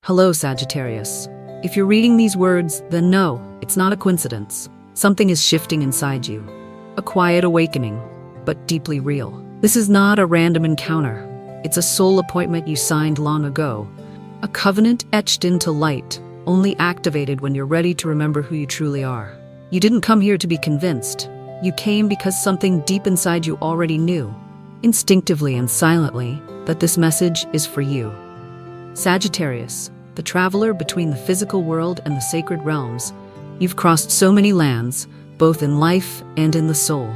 Hello, Sagittarius. If you're reading these words, then no, it's not a coincidence. Something is shifting inside you. A quiet awakening, but deeply real. This is not a random encounter. It's a soul appointment you signed long ago. A covenant etched into light, only activated when you're ready to remember who you truly are. You didn't come here to be convinced. You came because something deep inside you already knew, instinctively and silently, that this message is for you. Sagittarius, the traveler between the physical world and the sacred realms, you've crossed so many lands, both in life and in the soul.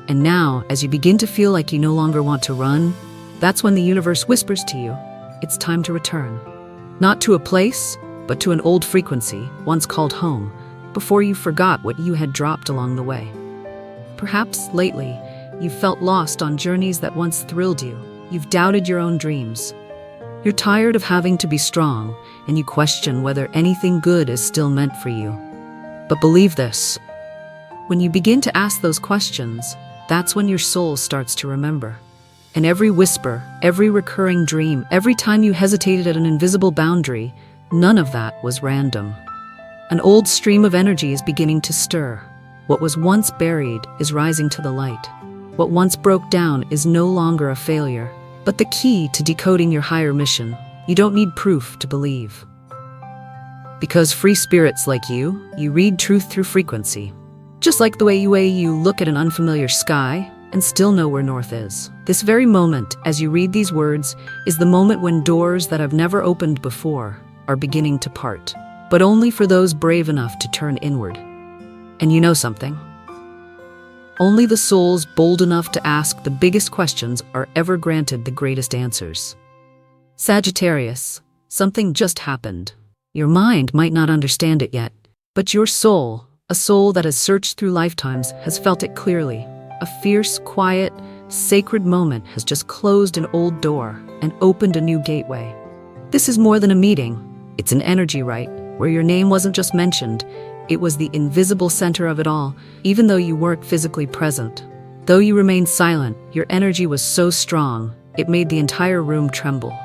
And now, as you begin to feel like you no longer want to run, that's when the universe whispers to you, it's time to return. Not to a place, but to an old frequency, once called home, before you forgot what you had dropped along the way. Perhaps lately, you've felt lost on journeys that once thrilled you. You've doubted your own dreams. You're tired of having to be strong, and you question whether anything good is still meant for you. But believe this, when you begin to ask those questions, that's when your soul starts to remember. And every whisper, every recurring dream, every time you hesitated at an invisible boundary, none of that was random. An old stream of energy is beginning to stir. What was once buried is rising to the light. What once broke down is no longer a failure, but the key to decoding your higher mission. You don't need proof to believe. Because free spirits like you read truth through frequency. Just like the way you look at an unfamiliar sky and still know where north is. This very moment, as you read these words, is the moment when doors that have never opened before are beginning to part, but only for those brave enough to turn inward. And you know something? Only the souls bold enough to ask the biggest questions are ever granted the greatest answers. Sagittarius, something just happened. Your mind might not understand it yet, but your soul, a soul that has searched through lifetimes, has felt it clearly. A fierce, quiet, sacred moment has just closed an old door and opened a new gateway. This is more than a meeting. It's an energy rite, where your name wasn't just mentioned. It was the invisible center of it all, even though you weren't physically present. Though you remained silent, your energy was so strong, it made the entire room tremble.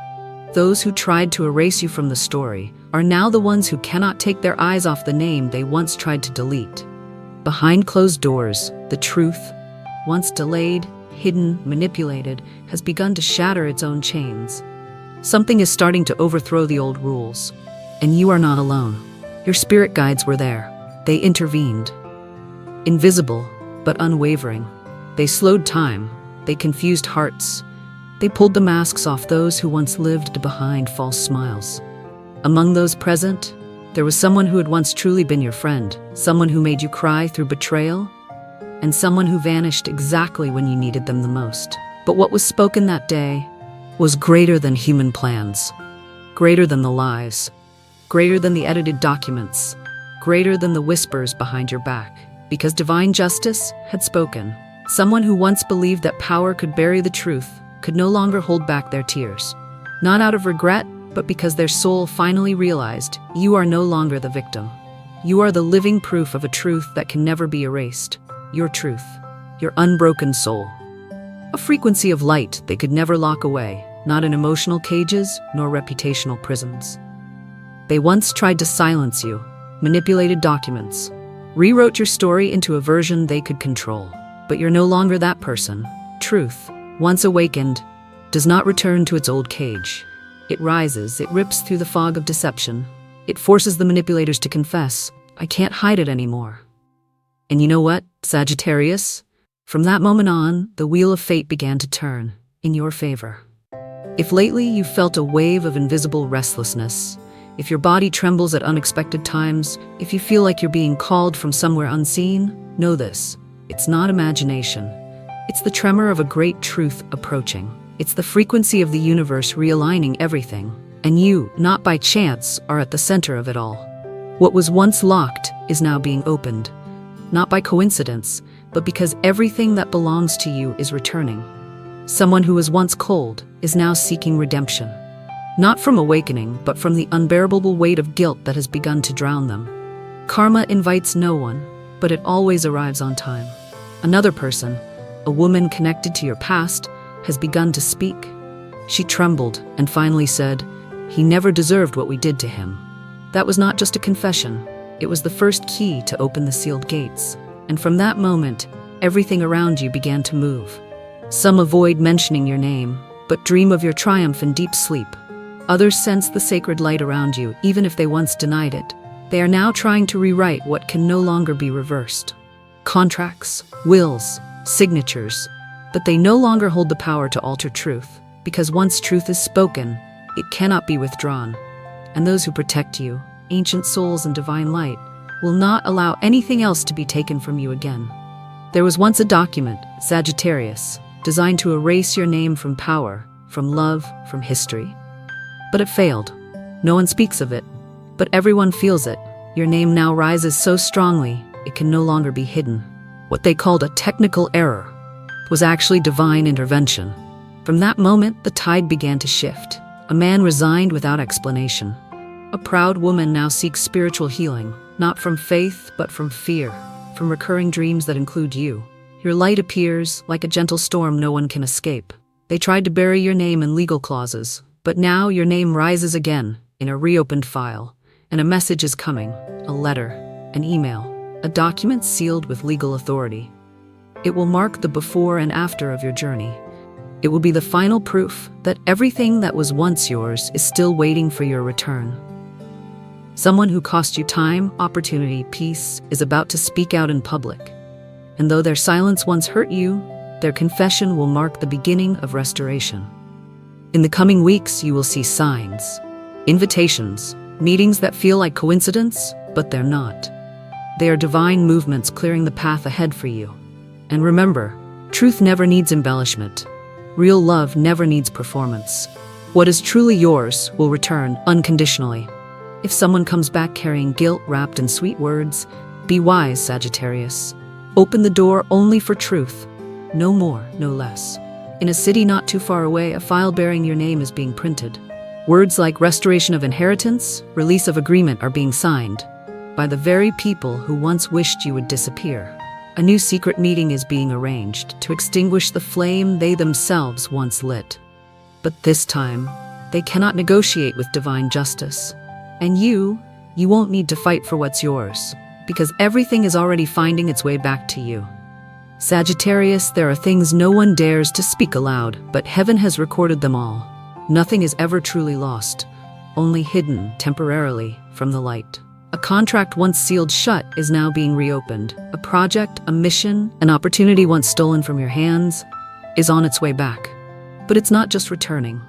Those who tried to erase you from the story are now the ones who cannot take their eyes off the name they once tried to delete. Behind closed doors, the truth, once delayed, hidden, manipulated, has begun to shatter its own chains. Something is starting to overthrow the old rules. And you are not alone. Your spirit guides were there. They intervened. Invisible, but unwavering. They slowed time. They confused hearts. They pulled the masks off those who once lived behind false smiles. Among those present, there was someone who had once truly been your friend, someone who made you cry through betrayal, and someone who vanished exactly when you needed them the most. But what was spoken that day was greater than human plans, greater than the lies, greater than the edited documents, greater than the whispers behind your back. Because divine justice had spoken. Someone who once believed that power could bury the truth could no longer hold back their tears. Not out of regret, but because their soul finally realized you are no longer the victim. You are the living proof of a truth that can never be erased. Your truth, your unbroken soul. A frequency of light they could never lock away, not in emotional cages nor reputational prisons. They once tried to silence you, manipulated documents, rewrote your story into a version they could control. But you're no longer that person. Truth, once awakened, does not return to its old cage. It rises, it rips through the fog of deception. It forces the manipulators to confess, I can't hide it anymore. And you know what, Sagittarius? From that moment on, the wheel of fate began to turn in your favor. If lately you felt a wave of invisible restlessness, if your body trembles at unexpected times, if you feel like you're being called from somewhere unseen, know this. It's not imagination. It's the tremor of a great truth approaching. It's the frequency of the universe realigning everything. And you, not by chance, are at the center of it all. What was once locked is now being opened. Not by coincidence, but because everything that belongs to you is returning. Someone who was once cold is now seeking redemption. Not from awakening, but from the unbearable weight of guilt that has begun to drown them. Karma invites no one, but it always arrives on time. Another person, a woman connected to your past, has begun to speak. She trembled and finally said, He never deserved what we did to him. That was not just a confession. It was the first key to open the sealed gates. And from that moment, everything around you began to move. Some avoid mentioning your name, but dream of your triumph in deep sleep. Others sense the sacred light around you, even if they once denied it. They are now trying to rewrite what can no longer be reversed. Contracts, wills, signatures. But they no longer hold the power to alter truth, because once truth is spoken, it cannot be withdrawn. And those who protect you, ancient souls and divine light, will not allow anything else to be taken from you again. There was once a document, Sagittarius, designed to erase your name from power, from love, from history. But it failed. No one speaks of it, but everyone feels it. Your name now rises so strongly, it can no longer be hidden. What they called a technical error was actually divine intervention. From that moment, the tide began to shift. A man resigned without explanation. A proud woman now seeks spiritual healing, not from faith, but from fear, from recurring dreams that include you. Your light appears like a gentle storm no one can escape. They tried to bury your name in legal clauses, but now your name rises again in a reopened file, and a message is coming, a letter, an email, a document sealed with legal authority. It will mark the before and after of your journey. It will be the final proof that everything that was once yours is still waiting for your return. Someone who cost you time, opportunity, peace is about to speak out in public. And though their silence once hurt you, their confession will mark the beginning of restoration. In the coming weeks, you will see signs, invitations, meetings that feel like coincidence, but they're not. They are divine movements clearing the path ahead for you. And remember, truth never needs embellishment. Real love never needs performance. What is truly yours will return unconditionally. If someone comes back carrying guilt wrapped in sweet words, be wise, Sagittarius. Open the door only for truth. No more, no less. In a city not too far away, a file bearing your name is being printed. Words like restoration of inheritance, release of agreement are being signed by the very people who once wished you would disappear. A new secret meeting is being arranged to extinguish the flame they themselves once lit. But this time, they cannot negotiate with divine justice. And you won't need to fight for what's yours, because everything is already finding its way back to you. Sagittarius, there are things no one dares to speak aloud, but heaven has recorded them all. Nothing is ever truly lost, only hidden temporarily from the light. A contract once sealed shut is now being reopened. A project, a mission, an opportunity once stolen from your hands is on its way back. But it's not just returning.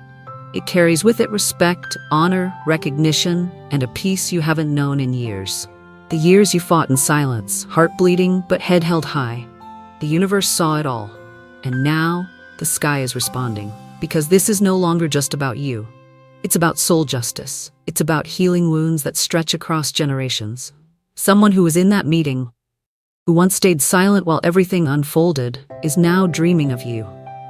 It carries with it respect, honor, recognition, and a peace you haven't known in years. The years you fought in silence, heart bleeding, but head held high. The universe saw it all. And now, the sky is responding. Because this is no longer just about you. It's about soul justice. It's about healing wounds that stretch across generations. Someone who was in that meeting, who once stayed silent while everything unfolded, is now dreaming of you.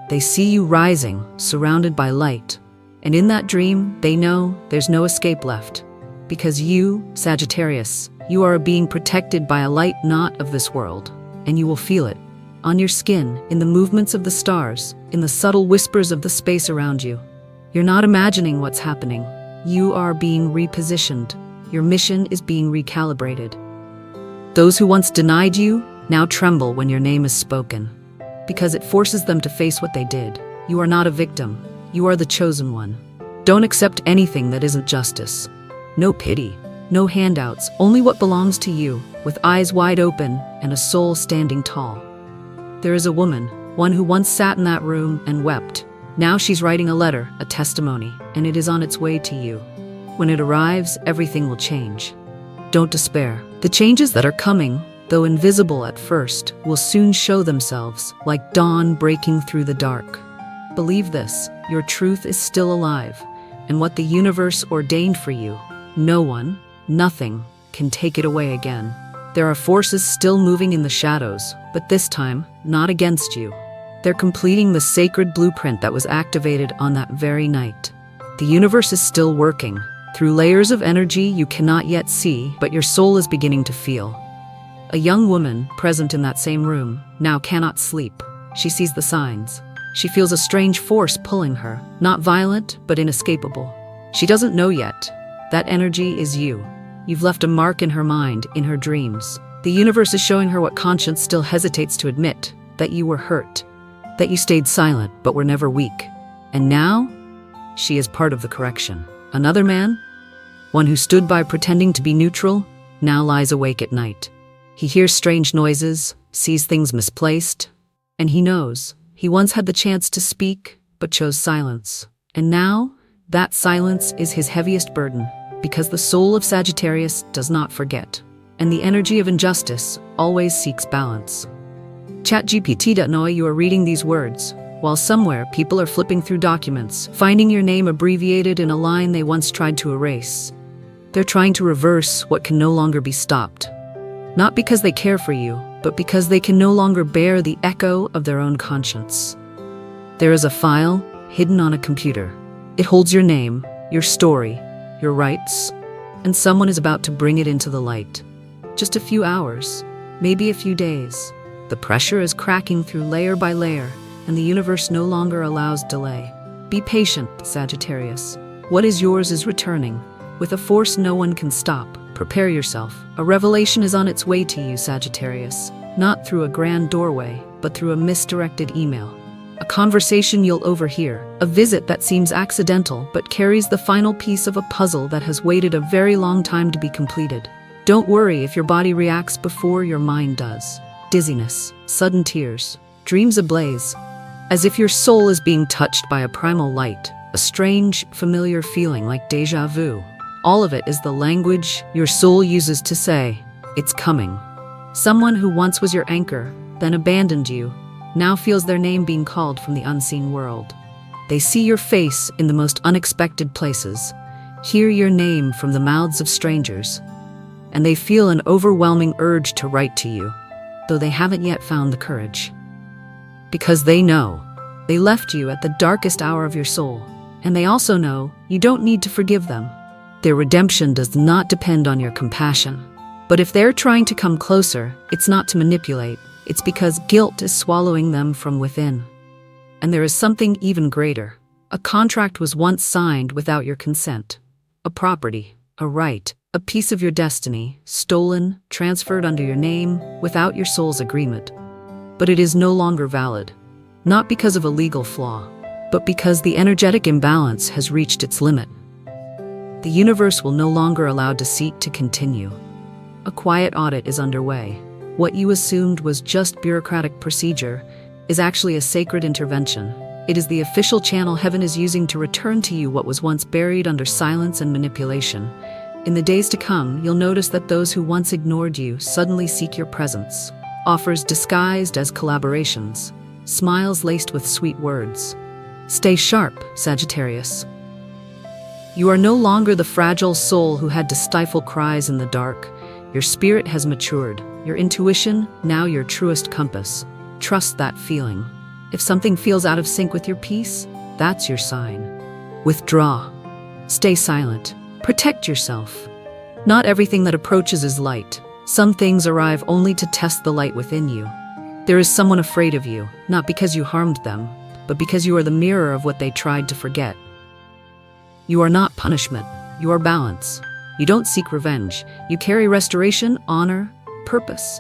They see you rising, surrounded by light. And in that dream, they know there's no escape left. Because you, Sagittarius, you are a being protected by a light not of this world. And you will feel it. On your skin, in the movements of the stars, in the subtle whispers of the space around you. You're not imagining what's happening. You are being repositioned. Your mission is being recalibrated. Those who once denied you now tremble when your name is spoken, because it forces them to face what they did. You are not a victim. You are the chosen one. Don't accept anything that isn't justice. No pity, no handouts, only what belongs to you, with eyes wide open and a soul standing tall. There is a woman, one who once sat in that room and wept. Now she's writing a letter, a testimony, and it is on its way to you. When it arrives, everything will change. Don't despair. The changes that are coming, though invisible at first, will soon show themselves, like dawn breaking through the dark. Believe this, your truth is still alive, and what the universe ordained for you, no one, nothing, can take it away again. There are forces still moving in the shadows, but this time, not against you. They're completing the sacred blueprint that was activated on that very night. The universe is still working, through layers of energy you cannot yet see, but your soul is beginning to feel. A young woman, present in that same room, now cannot sleep. She sees the signs. She feels a strange force pulling her, not violent, but inescapable. She doesn't know yet. That energy is you. You've left a mark in her mind, in her dreams. The universe is showing her what conscience still hesitates to admit, that you were hurt, that you stayed silent but were never weak. And now, she is part of the correction. Another man, one who stood by pretending to be neutral, now lies awake at night. He hears strange noises, sees things misplaced, and he knows he once had the chance to speak but chose silence. And now, that silence is his heaviest burden, because the soul of Sagittarius does not forget, and the energy of injustice always seeks balance. ChatGPT.know you are reading these words, while somewhere people are flipping through documents, finding your name abbreviated in a line they once tried to erase. They're trying to reverse what can no longer be stopped. Not because they care for you, but because they can no longer bear the echo of their own conscience. There is a file hidden on a computer. It holds your name, your story, your rights, and someone is about to bring it into the light. Just a few hours, maybe a few days. The pressure is cracking through layer by layer, and the universe no longer allows delay. Be patient, Sagittarius. What is yours is returning, with a force no one can stop. Prepare yourself. A revelation is on its way to you, Sagittarius, not through a grand doorway, but through a misdirected email. A conversation you'll overhear, a visit that seems accidental but carries the final piece of a puzzle that has waited a very long time to be completed. Don't worry if your body reacts before your mind does. Dizziness, sudden tears, dreams ablaze, as if your soul is being touched by a primal light, a strange, familiar feeling like déjà vu. All of it is the language your soul uses to say, "It's coming." Someone who once was your anchor, then abandoned you, now feels their name being called from the unseen world. They see your face in the most unexpected places, hear your name from the mouths of strangers, and they feel an overwhelming urge to write to you, though they haven't yet found the courage. Because they know, they left you at the darkest hour of your soul, and they also know you don't need to forgive them. Their redemption does not depend on your compassion. But if they're trying to come closer, it's not to manipulate. It's because guilt is swallowing them from within. And there is something even greater. A contract was once signed without your consent. A property, a right, a piece of your destiny, stolen, transferred under your name, without your soul's agreement. But it is no longer valid. Not because of a legal flaw, but because the energetic imbalance has reached its limit. The universe will no longer allow deceit to continue. A quiet audit is underway. What you assumed was just bureaucratic procedure is actually a sacred intervention. It is the official channel heaven is using to return to you what was once buried under silence and manipulation. In the days to come, you'll notice that those who once ignored you suddenly seek your presence. Offers disguised as collaborations. Smiles laced with sweet words. Stay sharp, Sagittarius. You are no longer the fragile soul who had to stifle cries in the dark. Your spirit has matured. Your intuition, now your truest compass. Trust that feeling. If something feels out of sync with your peace, that's your sign. Withdraw. Stay silent. Protect yourself. Not everything that approaches is light. Some things arrive only to test the light within you. There is someone afraid of you, not because you harmed them, but because you are the mirror of what they tried to forget. You are not punishment. You are balance. You don't seek revenge. You carry restoration, honor, purpose.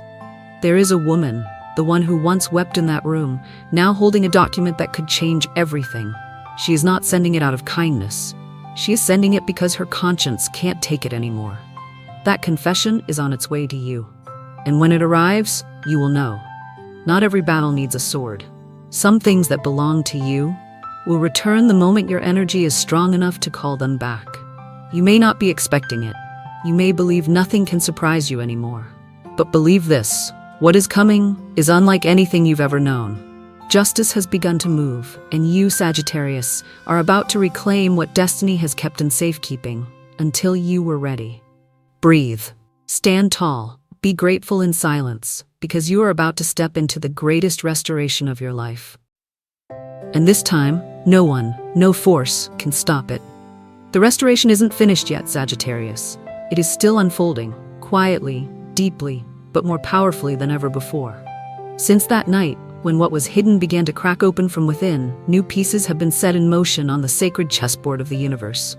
There is a woman, the one who once wept in that room, now holding a document that could change everything. She is not sending it out of kindness. She is sending it because her conscience can't take it anymore. That confession is on its way to you. And when it arrives, you will know. Not every battle needs a sword. Some things that belong to you will return the moment your energy is strong enough to call them back. You may not be expecting it. You may believe nothing can surprise you anymore. But believe this, what is coming is unlike anything you've ever known. Justice has begun to move, and you, Sagittarius, are about to reclaim what destiny has kept in safekeeping until you were ready. Breathe. Stand tall. Be grateful in silence, because you are about to step into the greatest restoration of your life. And this time, no one, no force, can stop it. The restoration isn't finished yet, Sagittarius. It is still unfolding, quietly, deeply, but more powerfully than ever before. Since that night, when what was hidden began to crack open from within, new pieces have been set in motion on the sacred chessboard of the universe.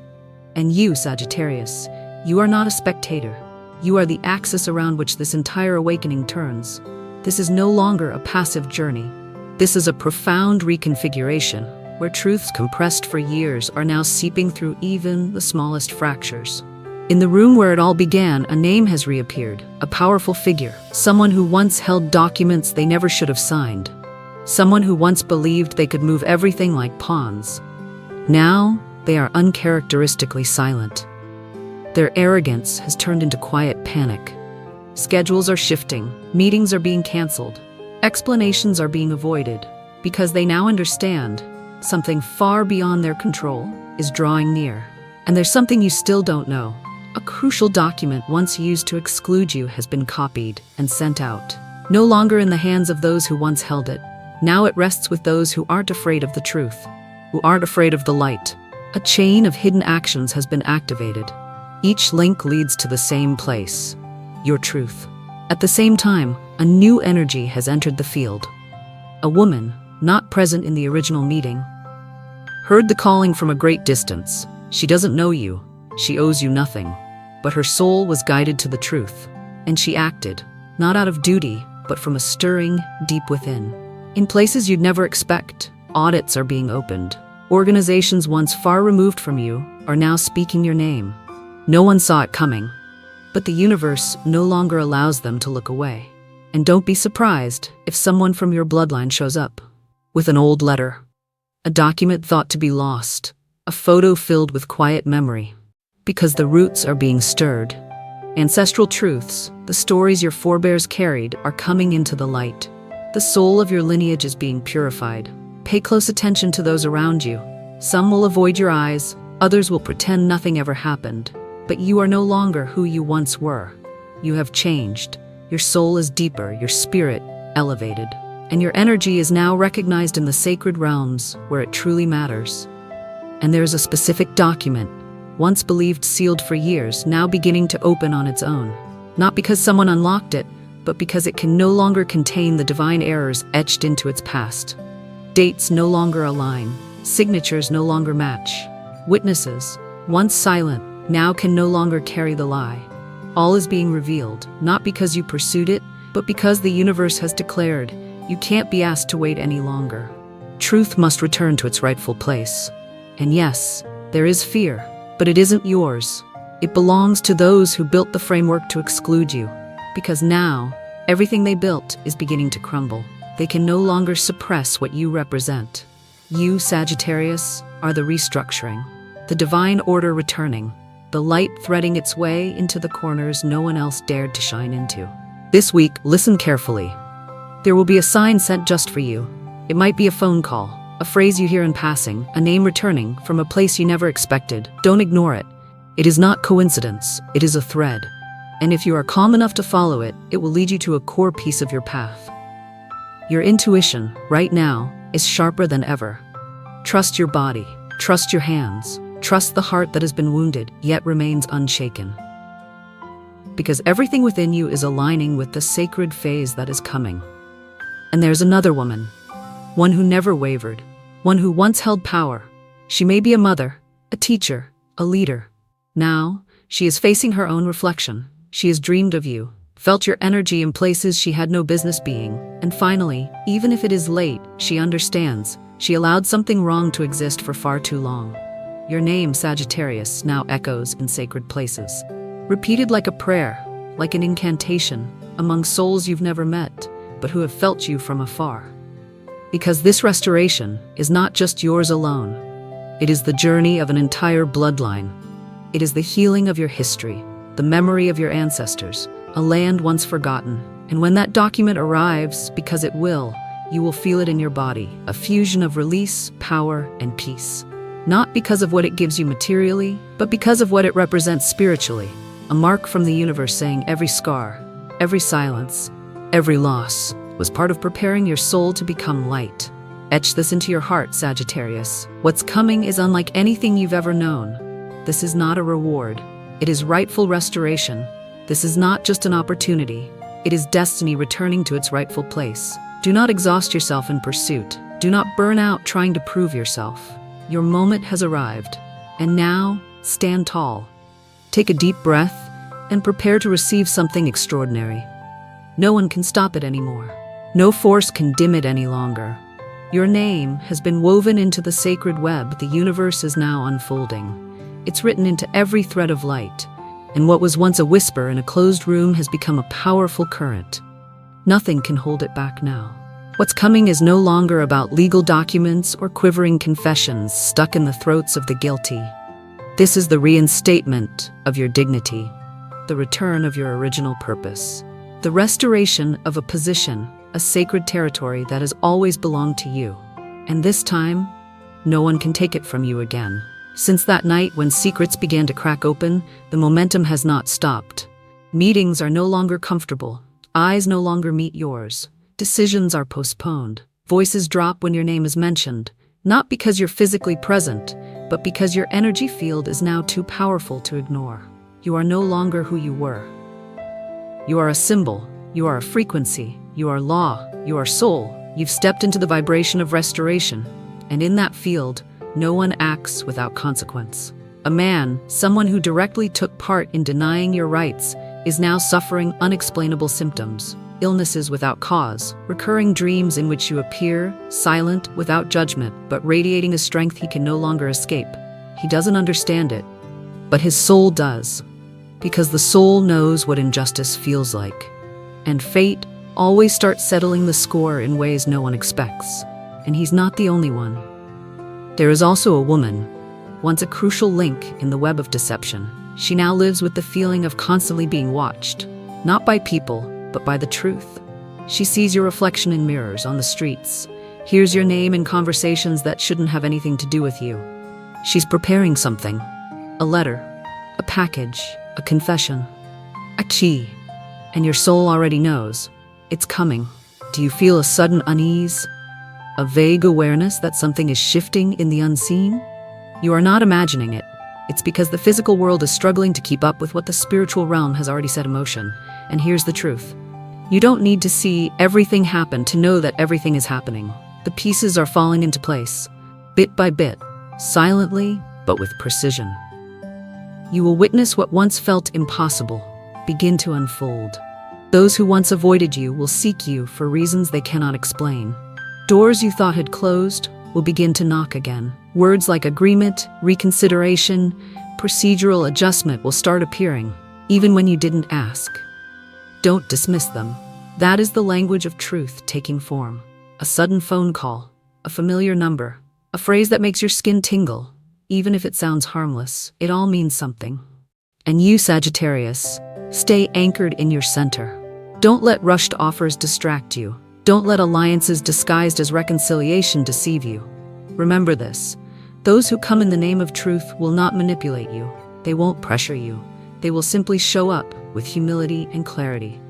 And you, Sagittarius, you are not a spectator. You are the axis around which this entire awakening turns. This is no longer a passive journey. This is a profound reconfiguration, where truths compressed for years are now seeping through even the smallest fractures. In the room where it all began, a name has reappeared, a powerful figure, someone who once held documents they never should have signed, someone who once believed they could move everything like pawns. Now, they are uncharacteristically silent. Their arrogance has turned into quiet panic. Schedules are shifting, meetings are being canceled, explanations are being avoided, because they now understand something far beyond their control is drawing near. And there's something you still don't know. A crucial document once used to exclude you has been copied and sent out. No longer in the hands of those who once held it. Now it rests with those who aren't afraid of the truth, who aren't afraid of the light. A chain of hidden actions has been activated. Each link leads to the same place, your truth. At the same time, a new energy has entered the field. A woman, not present in the original meeting, heard the calling from a great distance. She doesn't know you, she owes you nothing, but her soul was guided to the truth, and she acted, not out of duty, but from a stirring deep within. In places you'd never expect, audits are being opened. Organizations once far removed from you are now speaking your name. No one saw it coming, but the universe no longer allows them to look away. And don't be surprised if someone from your bloodline shows up with an old letter, a document thought to be lost, a photo filled with quiet memory, because the roots are being stirred. Ancestral truths, the stories your forebears carried, are coming into the light. The soul of your lineage is being purified. Pay close attention to those around you. Some will avoid your eyes, others will pretend nothing ever happened. But you are no longer who you once were. You have changed. Your soul is deeper, your spirit elevated, and your energy is now recognized in the sacred realms where it truly matters. And there is a specific document, once believed sealed for years, now beginning to open on its own. Not because someone unlocked it, but because it can no longer contain the divine errors etched into its past. Dates no longer align, signatures no longer match. Witnesses, once silent, now can no longer carry the lie. All is being revealed, not because you pursued it, but because the universe has declared you can't be asked to wait any longer. Truth must return to its rightful place. And yes, there is fear, but it isn't yours. It belongs to those who built the framework to exclude you. Because now, everything they built is beginning to crumble. They can no longer suppress what you represent. You, Sagittarius, are the restructuring, the divine order returning, the light threading its way into the corners no one else dared to shine into. This week, listen carefully. There will be a sign sent just for you. It might be a phone call, a phrase you hear in passing, a name returning from a place you never expected. Don't ignore it. It is not coincidence, it is a thread. And if you are calm enough to follow it, it will lead you to a core piece of your path. Your intuition, right now, is sharper than ever. Trust your body, trust your hands, trust the heart that has been wounded, yet remains unshaken. Because everything within you is aligning with the sacred phase that is coming. And there's another woman, one who never wavered, one who once held power. She may be a mother, a teacher, a leader. Now, she is facing her own reflection. She has dreamed of you, felt your energy in places she had no business being, and finally, even if it is late, she understands. She allowed something wrong to exist for far too long. Your name, Sagittarius, now echoes in sacred places, repeated like a prayer, like an incantation, among souls you've never met, but who have felt you from afar. Because this restoration is not just yours alone. It is the journey of an entire bloodline. It is the healing of your history, the memory of your ancestors, a land once forgotten. And when that document arrives, because it will, you will feel it in your body, a fusion of release, power, and peace. Not because of what it gives you materially, but because of what it represents spiritually. A mark from the universe saying every scar, every silence, every loss was part of preparing your soul to become light. Etch this into your heart, Sagittarius. What's coming is unlike anything you've ever known. This is not a reward. It is rightful restoration. This is not just an opportunity. It is destiny returning to its rightful place. Do not exhaust yourself in pursuit. Do not burn out trying to prove yourself. Your moment has arrived. And now, stand tall. Take a deep breath and prepare to receive something extraordinary. No one can stop it anymore. No force can dim it any longer. Your name has been woven into the sacred web the universe is now unfolding. It's written into every thread of light, and what was once a whisper in a closed room has become a powerful current. Nothing can hold it back now. What's coming is no longer about legal documents or quivering confessions stuck in the throats of the guilty. This is the reinstatement of your dignity, the return of your original purpose, the restoration of a position, a sacred territory that has always belonged to you. And this time, no one can take it from you again. Since that night when secrets began to crack open, the momentum has not stopped. Meetings are no longer comfortable. Eyes no longer meet yours. Decisions are postponed. Voices drop when your name is mentioned, not because you're physically present, but because your energy field is now too powerful to ignore. You are no longer who you were. You are a symbol. You are a frequency. You are law. You are soul. You've stepped into the vibration of restoration. And in that field, no one acts without consequence. A man, someone who directly took part in denying your rights, is now suffering unexplainable symptoms. Illnesses without cause, recurring dreams in which you appear, silent, without judgment, but radiating a strength he can no longer escape. He doesn't understand it, but his soul does, because the soul knows what injustice feels like. And fate always starts settling the score in ways no one expects. And he's not the only one. There is also a woman, once a crucial link in the web of deception. She now lives with the feeling of constantly being watched, not by people, but by the truth. She sees your reflection in mirrors on the streets, hears your name in conversations that shouldn't have anything to do with you. She's preparing something, a letter, a package, a confession, a key, and your soul already knows. It's coming. Do you feel a sudden unease? A vague awareness that something is shifting in the unseen? You are not imagining it. It's because the physical world is struggling to keep up with what the spiritual realm has already set in motion. And here's the truth. You don't need to see everything happen to know that everything is happening. The pieces are falling into place, bit by bit, silently, but with precision. You will witness what once felt impossible begin to unfold. Those who once avoided you will seek you for reasons they cannot explain. Doors you thought had closed will begin to knock again. Words like agreement, reconsideration, procedural adjustment will start appearing, even when you didn't ask. Don't dismiss them. That is the language of truth taking form. A sudden phone call, a familiar number, a phrase that makes your skin tingle, even if it sounds harmless, it all means something. And you, Sagittarius, stay anchored in your center. Don't let rushed offers distract you. Don't let alliances disguised as reconciliation deceive you. Remember this. Those who come in the name of truth will not manipulate you. They won't pressure you. They will simply show up with humility and clarity.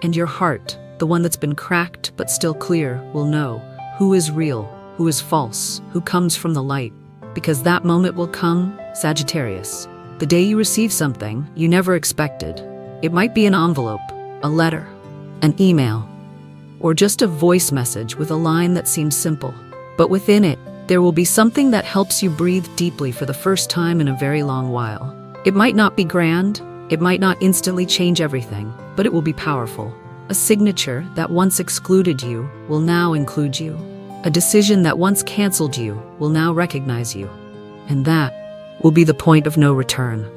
And your heart, the one that's been cracked but still clear, will know who is real, who is false, who comes from the light. Because that moment will come, Sagittarius, the day you receive something you never expected. It might be an envelope, a letter, an email, or just a voice message with a line that seems simple. But within it, there will be something that helps you breathe deeply for the first time in a very long while. It might not be grand, it might not instantly change everything, but it will be powerful. A signature that once excluded you will now include you. A decision that once canceled you will now recognize you. And that will be the point of no return.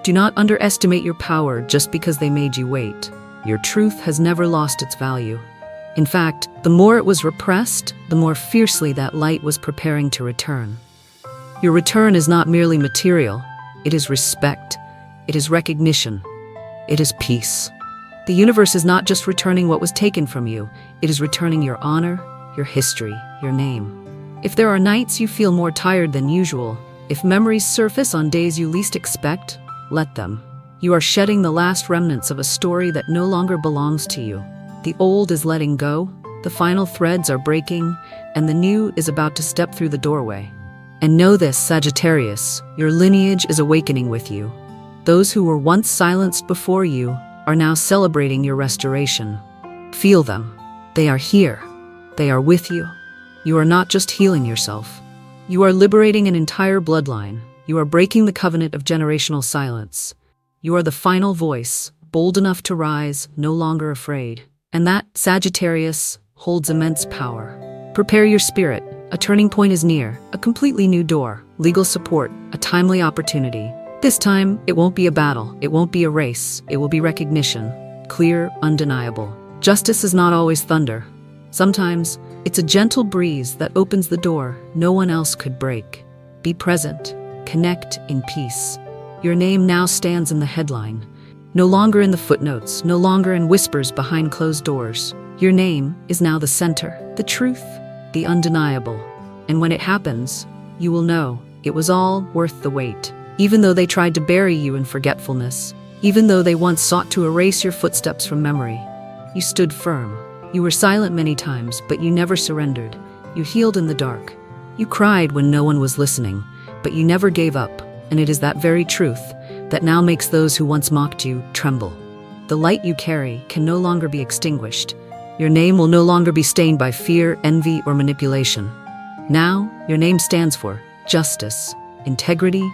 Do not underestimate your power just because they made you wait. Your truth has never lost its value. In fact, the more it was repressed, the more fiercely that light was preparing to return. Your return is not merely material. It is respect. It is recognition. It is peace. The universe is not just returning what was taken from you. It is returning your honor, your history, your name. If there are nights you feel more tired than usual, if memories surface on days you least expect, let them. You are shedding the last remnants of a story that no longer belongs to you. The old is letting go, the final threads are breaking, and the new is about to step through the doorway. And know this, Sagittarius, your lineage is awakening with you. Those who were once silenced before you are now celebrating your restoration. Feel them. They are here. They are with you. You are not just healing yourself. You are liberating an entire bloodline, You are breaking the covenant of generational silence. You are the final voice, bold enough to rise, no longer afraid. And that, Sagittarius, holds immense power. Prepare your spirit. A turning point is near, a completely new door, legal support, a timely opportunity. This time, it won't be a battle, it won't be a race, it will be recognition. Clear, undeniable. Justice is not always thunder. Sometimes, it's a gentle breeze that opens the door no one else could break. Be present. Connect in peace. Your name now stands in the headline. No longer in the footnotes, no longer in whispers behind closed doors. Your name is now the center, the truth, the undeniable. And when it happens, you will know it was all worth the wait. Even though they tried to bury you in forgetfulness, even though they once sought to erase your footsteps from memory, you stood firm. You were silent many times, but you never surrendered. You healed in the dark. You cried when no one was listening, but you never gave up. And it is that very truth that now makes those who once mocked you tremble. The light you carry can no longer be extinguished. Your name will no longer be stained by fear, envy, or manipulation. Now, your name stands for justice, integrity,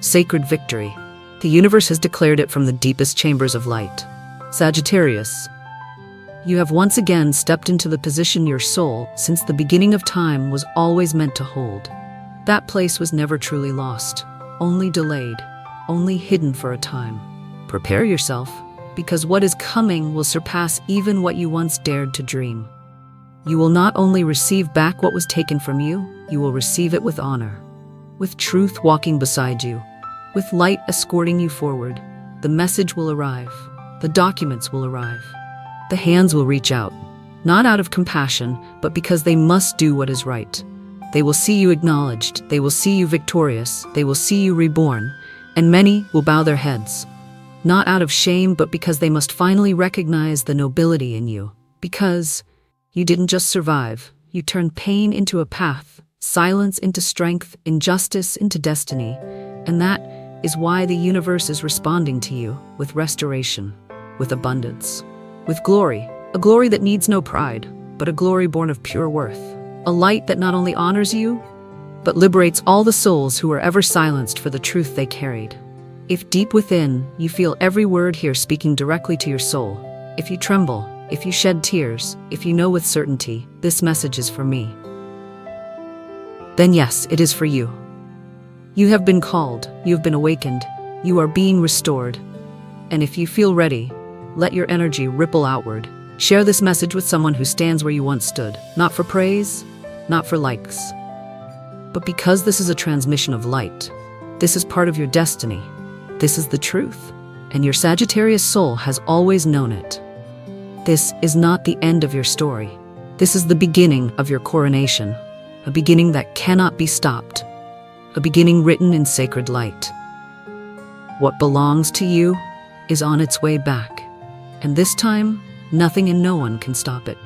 sacred victory. The universe has declared it from the deepest chambers of light. Sagittarius, you have once again stepped into the position your soul, since the beginning of time, was always meant to hold. That place was never truly lost, only delayed, only hidden for a time. Prepare yourself, because what is coming will surpass even what you once dared to dream. You will not only receive back what was taken from you, you will receive it with honor, with truth walking beside you, with light escorting you forward. The message will arrive, the documents will arrive, the hands will reach out, not out of compassion, but because they must do what is right. They will see you acknowledged, they will see you victorious, they will see you reborn, and many will bow their heads. Not out of shame, but because they must finally recognize the nobility in you. Because you didn't just survive, you turned pain into a path, silence into strength, injustice into destiny. And that is why the universe is responding to you with restoration, with abundance, with glory. A glory that needs no pride, but a glory born of pure worth. A light that not only honors you, but liberates all the souls who were ever silenced for the truth they carried. If deep within, you feel every word here speaking directly to your soul, if you tremble, if you shed tears, if you know with certainty, this message is for me, then yes, it is for you. You have been called, you have been awakened, you are being restored. And if you feel ready, let your energy ripple outward. Share this message with someone who stands where you once stood, not for praise, not for likes, but because this is a transmission of light. This is part of your destiny. This is the truth, and your Sagittarius soul has always known it. This is not the end of your story. This is the beginning of your coronation, a beginning that cannot be stopped, a beginning written in sacred light. What belongs to you is on its way back, and this time, nothing and no one can stop it.